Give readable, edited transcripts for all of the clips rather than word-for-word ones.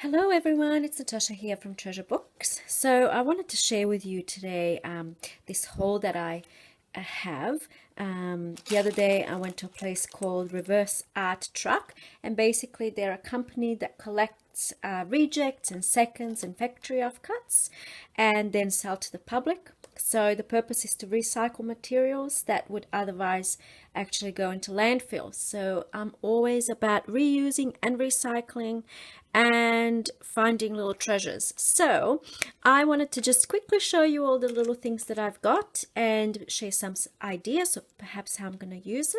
Hello everyone, it's Natasha here from Treasure Books. So I wanted to share with you today this haul that I have. The other day I went to a place called Reverse Art Truck, and basically they're a company that collects rejects and seconds and factory offcuts and then sell to the public. So the purpose is to recycle materials that would otherwise actually go into landfills. So I'm always about reusing and recycling and finding little treasures. So I wanted to just quickly show you all the little things that I've got and share some ideas of perhaps how I'm going to use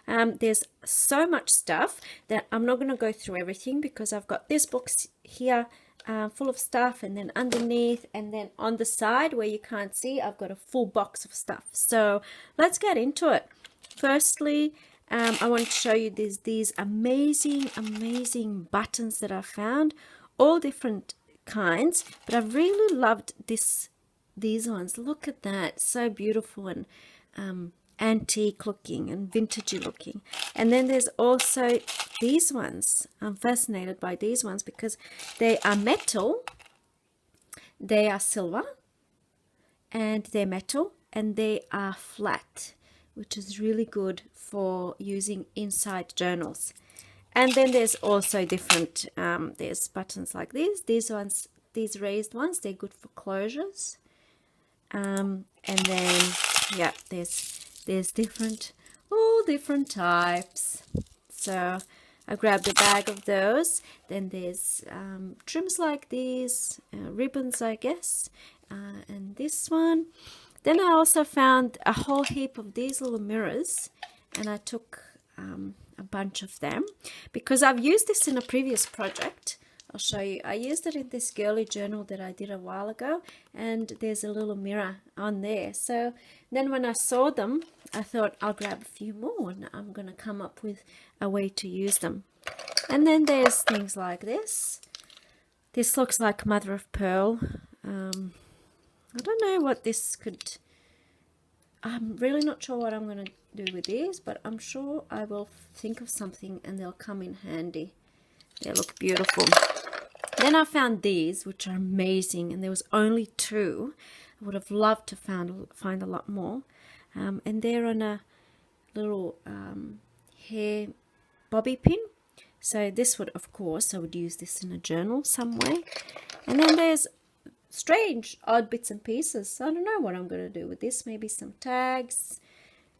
them. There's so much stuff that I'm not going to go through everything because I've got this box here full of stuff, and then underneath and then on the side where you can't see, I've got a full box of stuff. So let's get into it. Firstly, I want to show you these amazing buttons that I found, all different kinds, but I've really loved these ones. Look at that, so beautiful and antique looking and vintagey looking. And then there's also these ones. I'm fascinated by these ones because they are metal, they are silver, and they're metal, and they are flat, which is really good for using inside journals. And then there's also different there's buttons like these ones, these raised ones, they're good for closures. And then yeah, there's all different types. So I grabbed a bag of those. Then there's trims like these, ribbons I guess, and this one. Then I also found a whole heap of these little mirrors, and I took a bunch of them because I've used this in a previous project. I'll show you. I used it in this girly journal that I did a while ago, and there's a little mirror on there. So then when I saw them, I thought I'll grab a few more and I'm going to come up with a way to use them. And then there's things like this. This looks like mother of pearl. I don't know what this could... I'm really not sure what I'm going to do with these, but I'm sure I will think of something and they'll come in handy. They look beautiful. Then I found these, which are amazing, and there was only two. I would have loved to find a lot more. And they're on a little hair bobby pin. So this would, of course, I would use this in a journal some way. And then there's strange, odd bits and pieces. I don't know what I'm going to do with this. Maybe some tags.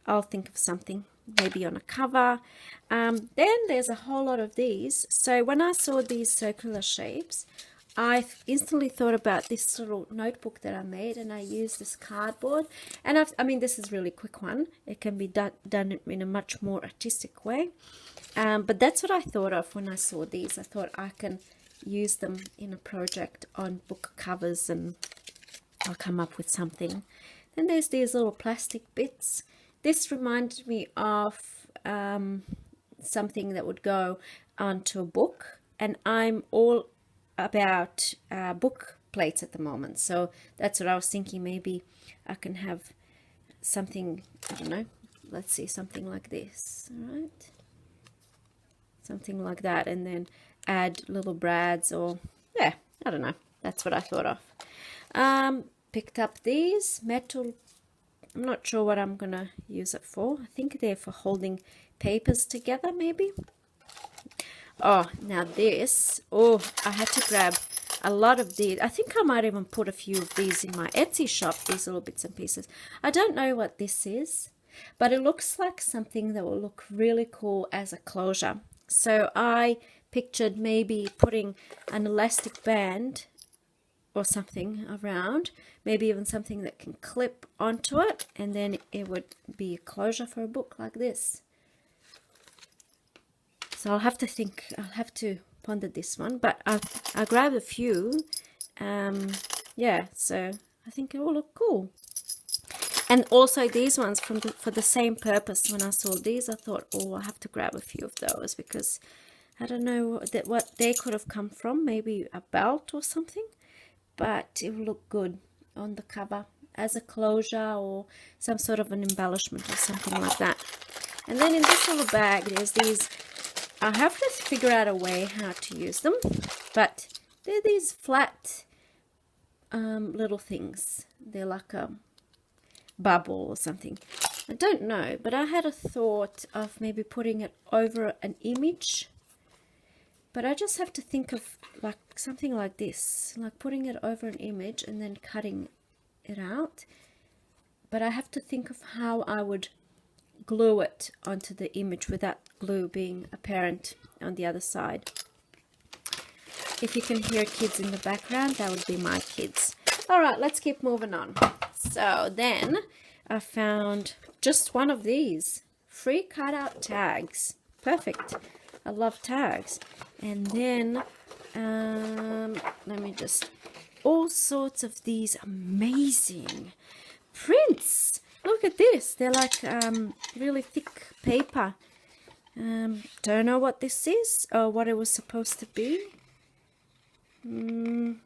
I'll think of something, maybe on a cover. Then there's a whole lot of these. So when I saw these circular shapes, I instantly thought about this little notebook that I made, and I used this cardboard. And I mean, this is a really quick one. It can be done in a much more artistic way. But that's what I thought of when I saw these. I thought I can use them in a project on book covers, and I'll come up with something. Then there's these little plastic bits. This reminded me of something that would go onto a book, and I'm all about book plates at the moment, so that's what I was thinking. Maybe I can have something, I don't know, let's see, something like this, all right, something like that, and then add little brads, or yeah, I don't know, that's what I thought of. Picked up these metal. I'm not sure what I'm gonna use it for. I think they're for holding papers together, maybe. Oh, now this, oh, I had to grab a lot of these. I think I might even put a few of these in my Etsy shop, these little bits and pieces. I don't know what this is, but it looks like something that will look really cool as a closure. So I pictured maybe putting an elastic band or something around, maybe even something that can clip onto it, and then it would be a closure for a book like this. So I'll have to think, I'll have to ponder this one, but I grabbed a few. Yeah, so I think it will look cool. And also these ones for the same purpose. When I saw these, I thought, oh, I have to grab a few of those, because I don't know what they could have come from, maybe a belt or something, but it will look good on the cover as a closure or some sort of an embellishment or something like that. And then in this little bag, there's these I have to figure out a way how to use them, but they're these flat little things. They're like a bubble or something. I don't know, but I had a thought of maybe putting it over an image, but I just have to think of like something like this, like putting it over an image and then cutting it out. But I have to think of how I would glue it onto the image without glue being apparent on the other side. If you can hear kids in the background, that would be my kids. All right, let's keep moving on. So then I found just one of these free cutout tags. Perfect. I love tags. And then let me just, all sorts of these amazing prints. Look at this. They're like really thick paper. Don't know what this is or what it was supposed to be. I'm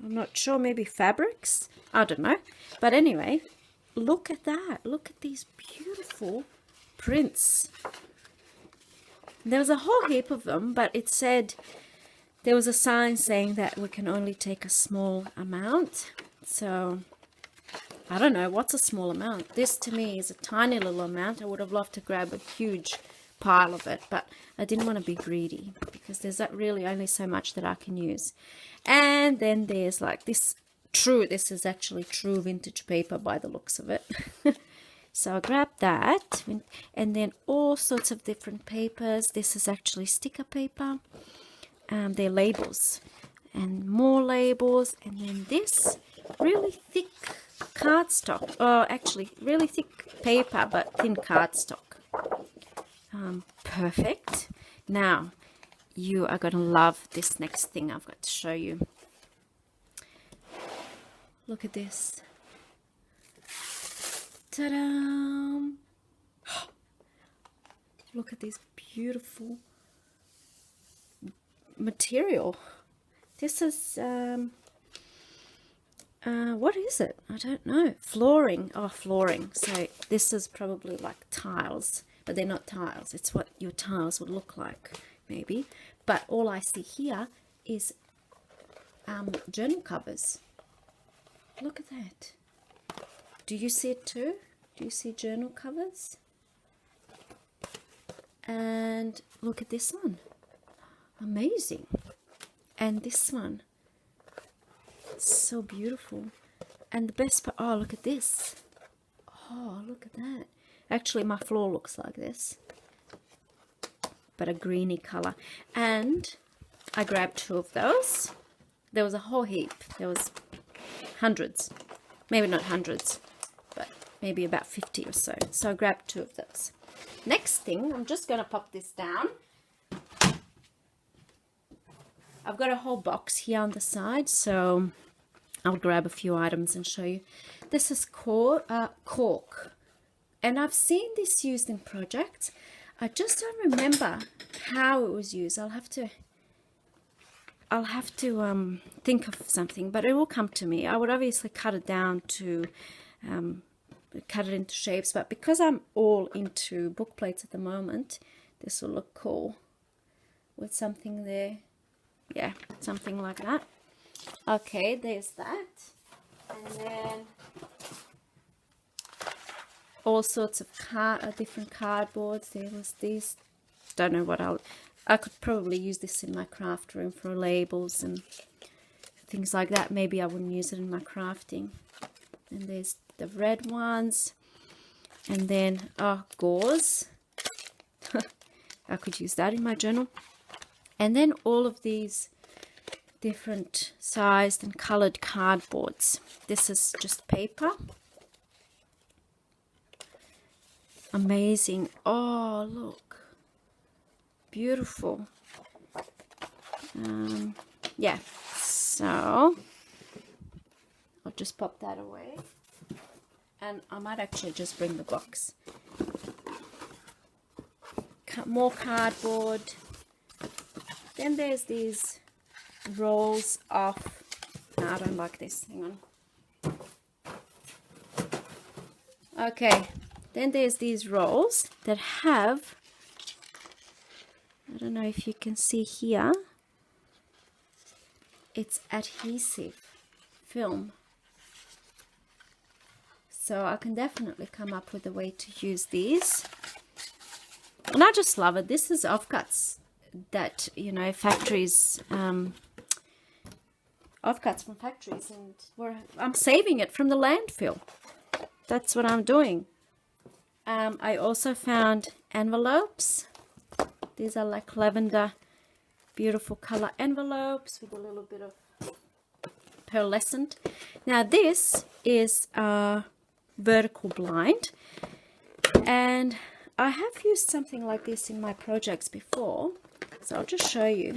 not sure. Maybe fabrics. I don't know. But anyway, look at that. Look at these beautiful prints. There was a whole heap of them, but it said there was a sign saying that we can only take a small amount. So I don't know, what's a small amount? This to me is a tiny little amount. I would have loved to grab a huge pile of it, but I didn't want to be greedy because there's really only so much that I can use. And then there's like this this is actually true vintage paper by the looks of it. So I grabbed that, and then all sorts of different papers. This is actually sticker paper. They're labels and more labels, and then this really thick cardstock. Oh, actually really thick paper but thin cardstock. Perfect. Now you are going to love this next thing I've got to show you. Look at this. Ta-da! Look at this beautiful material. This is what is it? I don't know. Flooring. Oh, flooring. So this is probably like tiles, but they're not tiles. It's what your tiles would look like, maybe. But all I see here is journal covers. Look at that. Do you see it too? Do you see journal covers? And look at this one. Amazing. And this one. So beautiful. And the best part, oh, look at this. Oh, look at that. Actually, my floor looks like this, but a greeny color. And I grabbed 2 of those. There was a whole heap. There was hundreds. Maybe not hundreds, but maybe about 50 or so. So I grabbed 2 of those. Next thing, I'm just going to pop this down. I've got a whole box here on the side, so I'll grab a few items and show you. This is cork, and I've seen this used in projects. I just don't remember how it was used. I'll have to think of something, but it will come to me. I would obviously cut it down to cut it into shapes, but because I'm all into book plates at the moment, this will look cool with something there. Yeah, something like that. Okay, there's that. And then all sorts of different cardboards. There was this. Don't know what I could probably use this in my craft room for labels and things like that. Maybe I wouldn't use it in my crafting. And there's the red ones. And then gauze. I could use that in my journal. And then all of these different sized and colored cardboards. This is just paper. Amazing. Oh, look. Beautiful. Yeah, so I'll just pop that away. And I might actually just bring the box. More cardboard. Then there's these rolls of, no, I don't like this, hang on. Okay, then there's these rolls that have, I don't know if you can see here, it's adhesive film. So I can definitely come up with a way to use these. And I just love it. This is offcuts that, you know, factories, offcuts from factories, and I'm saving it from the landfill. That's what I'm doing. I also found envelopes. These are like lavender, beautiful color envelopes with a little bit of pearlescent. Now this is a vertical blind, and I have used something like this in my projects before, so I'll just show you.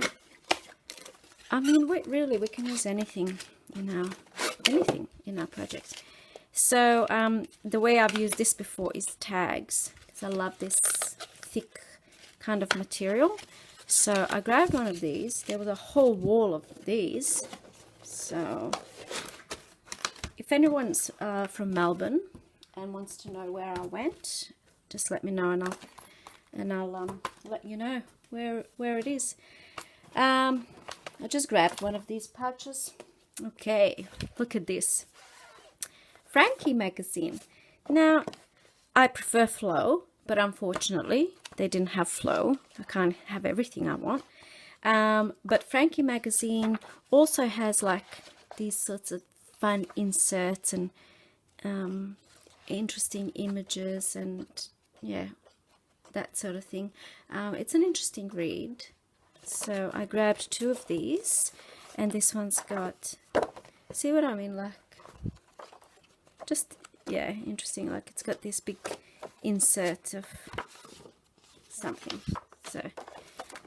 I mean, really, we can use anything, you know, anything in our projects. So the way I've used this before is tags, because I love this thick kind of material. So I grabbed one of these. There was a whole wall of these. So if anyone's from Melbourne and wants to know where I went, just let me know, and I'll let you know where it is. I just grabbed one of these pouches. Okay, look at this. Frankie magazine. Now, I prefer flow, but unfortunately, they didn't have flow. I can't have everything I want. But Frankie magazine also has like these sorts of fun inserts and interesting images and yeah, that sort of thing. It's an interesting read. So I grabbed two of these, and this one's got, see what I mean, like, just, yeah, interesting, like it's got this big insert of something. So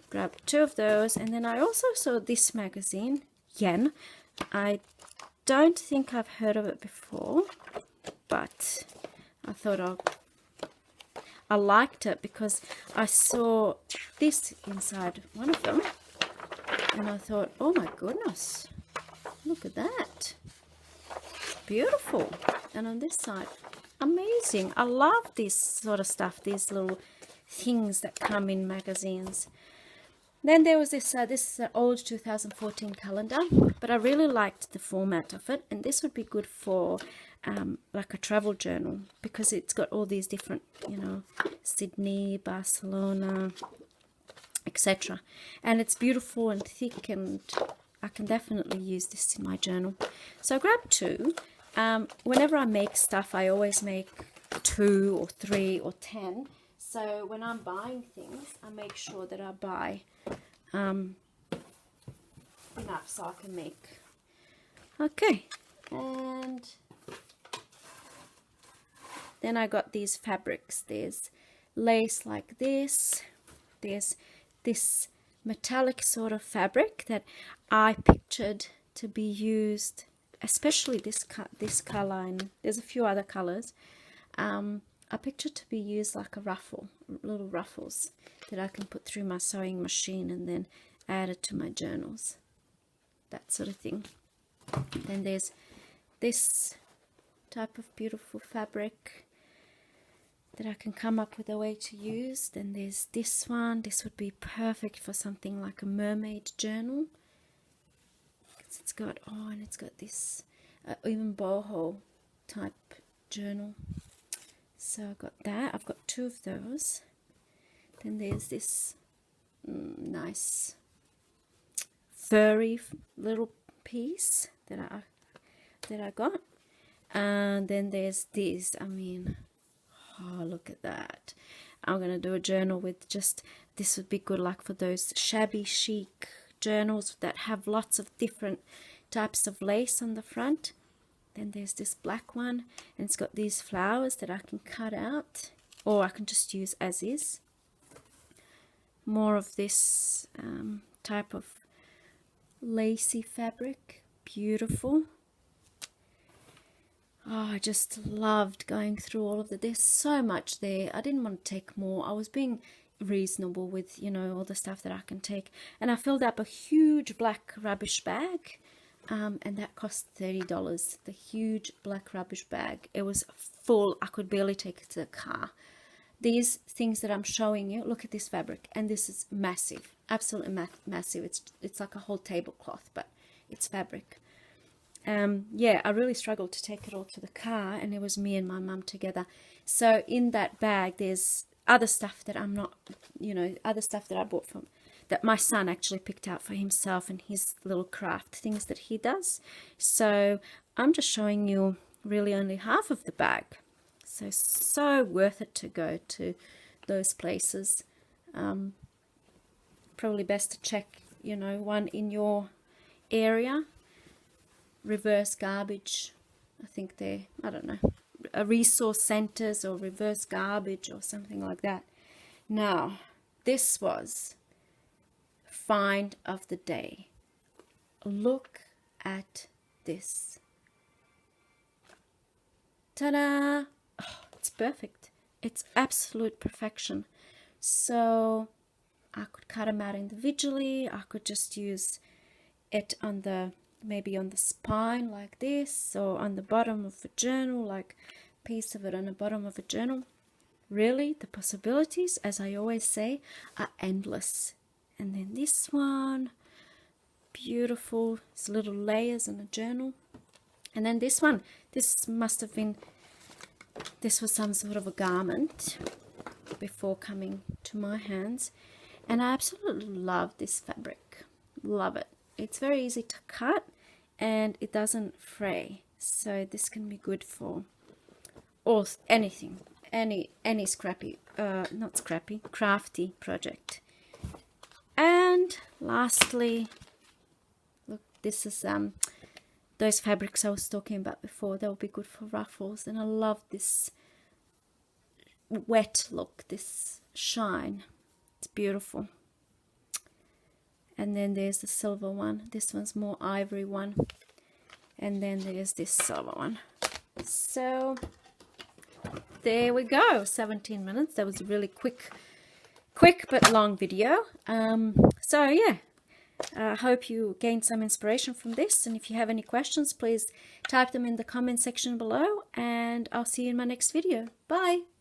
grabbed two of those, and then I also saw this magazine, Yen. I don't think I've heard of it before, but I thought I liked it because I saw this inside one of them, and I thought, oh my goodness, look at that, beautiful. And on this side, amazing. I love this sort of stuff, these little things that come in magazines. Then there was this is an old 2014 calendar, but I really liked the format of it, and this would be good for like a travel journal, because it's got all these different, you know, Sydney, Barcelona, etc. And it's beautiful and thick, and I can definitely use this in my journal. So I grabbed two. Whenever I make stuff, I always make 2 or 3 or 10. So when I'm buying things, I make sure that I buy enough so I can make. Okay, and then I got these fabrics. There's lace like this. There's this metallic sort of fabric that I pictured to be used, especially this color, and there's a few other colors. I pictured to be used like a ruffle, little ruffles that I can put through my sewing machine and then add it to my journals, that sort of thing. Then there's this type of beautiful fabric that I can come up with a way to use. Then there's this one. This would be perfect for something like a mermaid journal. It's got, oh, and it's got this even boho type journal. So I got that. I've got 2 of those. Then there's this nice furry little piece that I got. And then there's this. I mean, oh, look at that. I'm gonna do a journal with just, this would be good like for those shabby chic journals that have lots of different types of lace on the front. Then there's this black one, and it's got these flowers that I can cut out, or I can just use as is. More of this type of lacy fabric, beautiful. Oh, I just loved going through all of there's so much there. I didn't want to take more. I was being reasonable with, you know, all the stuff that I can take, and I filled up a huge black rubbish bag, and that cost $30. The huge black rubbish bag, it was full. I could barely take it to the car. these things that I'm showing you, look at this fabric, and this is massive, absolutely massive. It's like a whole tablecloth, but it's fabric. Yeah, I really struggled to take it all to the car, and it was me and my mum together. So in that bag there's other stuff that I'm not, you know, other stuff that I bought from, that my son actually picked out for himself and his little craft things that he does. So I'm just showing you really only half of the bag. So worth it to go to those places. Probably best to check, you know, one in your area. Reverse garbage, I think they're, I don't know, resource centers or reverse garbage or something like that. Now, this was find of the day. Look at this. Ta-da! Oh, it's perfect. It's absolute perfection. So I could cut them out individually. I could just use it on the, maybe on the spine like this, or on the bottom of a journal, like a piece of it on the bottom of a journal. Really, the possibilities, as I always say, are endless. And then this one, beautiful, it's little layers in a journal. And then this one, this must have been, this was some sort of a garment before coming to my hands. And I absolutely love this fabric, love it. It's very easy to cut and it doesn't fray, so this can be good for all, anything, any scrappy, not scrappy, crafty project. And lastly, look, this is those fabrics I was talking about before. They'll be good for ruffles, and I love this wet look, this shine. It's beautiful. And then there's the silver one. This one's more ivory one. And then there's this silver one. So there we go. 17 minutes. That was a really quick but long video. So yeah, I hope you gained some inspiration from this. And if you have any questions, please type them in the comment section below. And I'll see you in my next video. Bye.